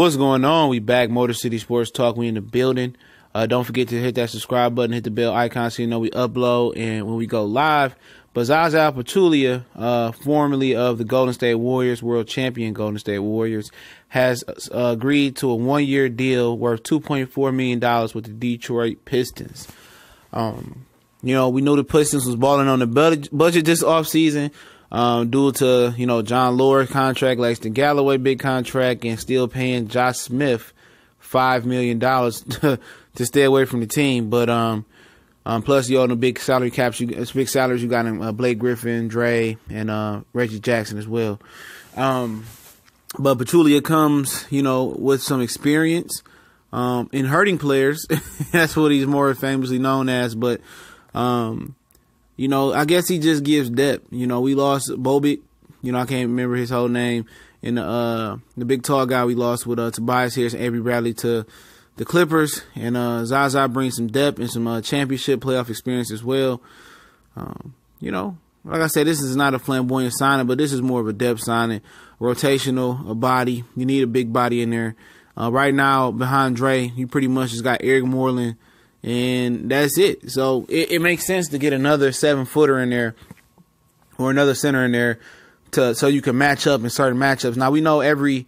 What's going on? We back. Motor City Sports Talk. We in the building. Don't forget to hit that subscribe button, hit the bell icon so you know we upload and when we go live. But Zaza Pachulia, formerly of the Golden State Warriors, world champion Golden State Warriors, has agreed to a one-year deal worth $2.4 million with the Detroit Pistons. We knew the Pistons was balling on the budget this offseason due to, John Lord contract, Langston Galloway big contract, and still paying Josh Smith $5 million to stay away from the team. But plus, you own the big salary caps. Big salaries you got in Blake Griffin, Dre, and Reggie Jackson as well. But Pachulia comes, with some experience in hurting players. That's what he's more famously known as. But I guess he just gives depth. We lost Bobic. I can't remember his whole name. And the big tall guy we lost with Tobias Harris and Avery Bradley to the Clippers. And Zaza brings some depth and some championship playoff experience as well. Like I said, this is not a flamboyant signing, but this is more of a depth signing. Rotational, a body. You need a big body in there. Right now, behind Dre, you pretty much just got Eric Moreland, and that's it. So it makes sense to get another 7-footer in there or another center in there so you can match up in certain matchups. Now, we know every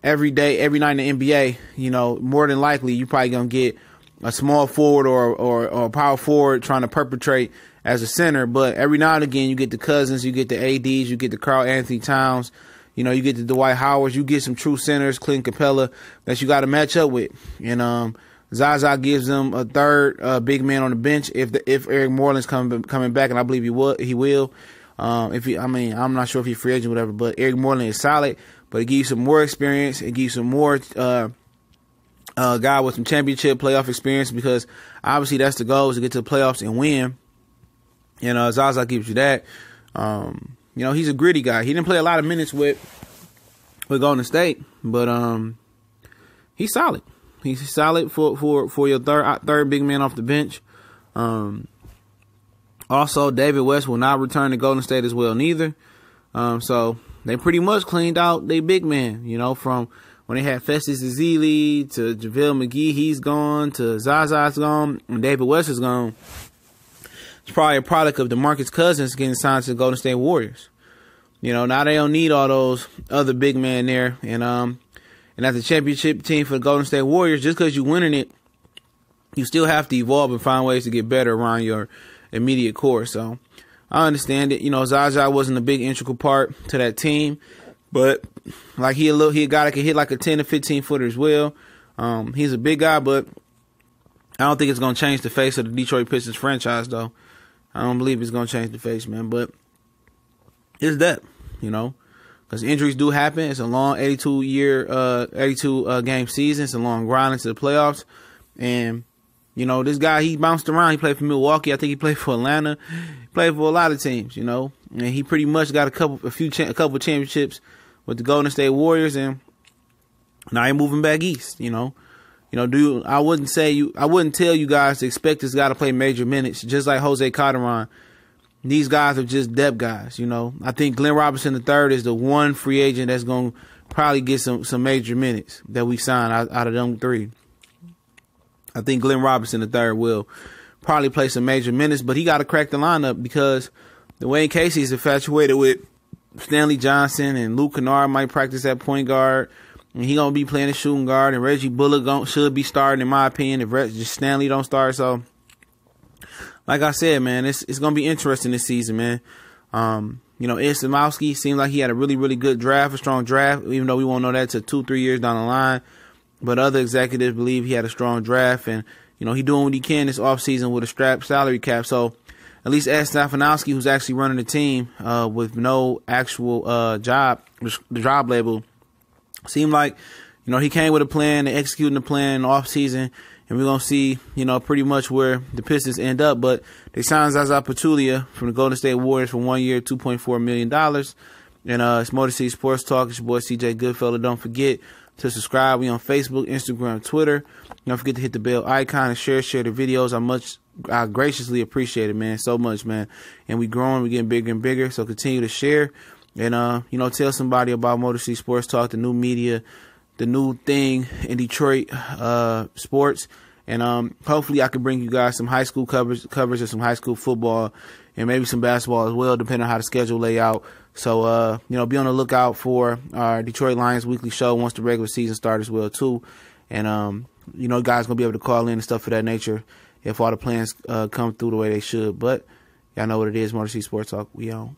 day, every night in the NBA, more than likely you're probably going to get a small forward or a power forward trying to perpetrate as a center. But every now and again, you get the Cousins, you get the ADs, you get the Karl Anthony Towns, you get the Dwight Howards, you get some true centers, Clint Capella, that you got to match up with. And Zaza gives them a third big man on the bench if Eric Moreland's coming back, and I believe he will. I'm not sure if he's free agent or whatever, but Eric Moreland is solid. But it gives you some more experience. It gives you some more guy with some championship playoff experience, because obviously that's the goal, is to get to the playoffs and win. And Zaza gives you that. He's a gritty guy. He didn't play a lot of minutes with Golden State, but he's solid. He's solid for your third big man off the bench. Also, David West will not return to Golden State as well neither. So they pretty much cleaned out their big man, from when they had Festus Ezeli to JaVale McGee, he's gone, to Zaza's gone, and David West is gone. It's probably a product of DeMarcus Cousins getting signed to the Golden State Warriors. Now they don't need all those other big men there. And as a championship team for the Golden State Warriors, just because you're winning it, you still have to evolve and find ways to get better around your immediate core. So I understand it. Zaza wasn't a big integral part to that team, but like he a guy that can hit like a 10 to 15 footer as well. He's a big guy, but I don't think it's going to change the face of the Detroit Pistons franchise, though. I don't believe it's going to change the face, man. But it's that, because injuries do happen. It's a long 82 game season. It's a long grind into the playoffs. And, this guy, he bounced around. He played for Milwaukee. I think he played for Atlanta. He played for a lot of teams, and he pretty much got a couple championships with the Golden State Warriors, and now he's moving back east, I wouldn't tell you guys to expect this guy to play major minutes, just like Jose Calderon. These guys are just depth guys, I think Glenn Robinson III is the one free agent that's going to probably get some major minutes that we sign out of them three. I think Glenn Robinson III will probably play some major minutes, but he got to crack the lineup, because Dwayne Casey is infatuated with Stanley Johnson, and Luke Kennard might practice at point guard. And he going to be playing a shooting guard, and Reggie Bullock should be starting, in my opinion, if Stanley don't start. So, like I said, man, it's going to be interesting this season, man. Ed Samowski seemed like he had a really, really good draft, a strong draft, even though we won't know that till 2-3 years down the line. But other executives believe he had a strong draft, and, he doing what he can this offseason with a strapped salary cap. So, at least Ed Stefanowski, who's actually running the team with no actual job label, seemed like, he came with a plan and executing the plan in the offseason, and we're going to see, pretty much where the Pistons end up. But they signed Zaza Pachulia from the Golden State Warriors for 1 year, $2.4 million. And it's Motor City Sports Talk. It's your boy, CJ Goodfellow. Don't forget to subscribe. We on Facebook, Instagram, Twitter. Don't forget to hit the bell icon and share the videos. I graciously appreciate it, man, so much, man. And we growing, we getting bigger and bigger. So continue to share. And, tell somebody about Motor City Sports Talk, the new media the new thing in Detroit sports. And hopefully I can bring you guys some high school coverage of some high school football and maybe some basketball as well, depending on how the schedule lay out. So, be on the lookout for our Detroit Lions weekly show once the regular season starts as well, too. And, guys going to be able to call in and stuff of that nature if all the plans come through the way they should. But y'all know what it is, Motor City Sports Talk. We on.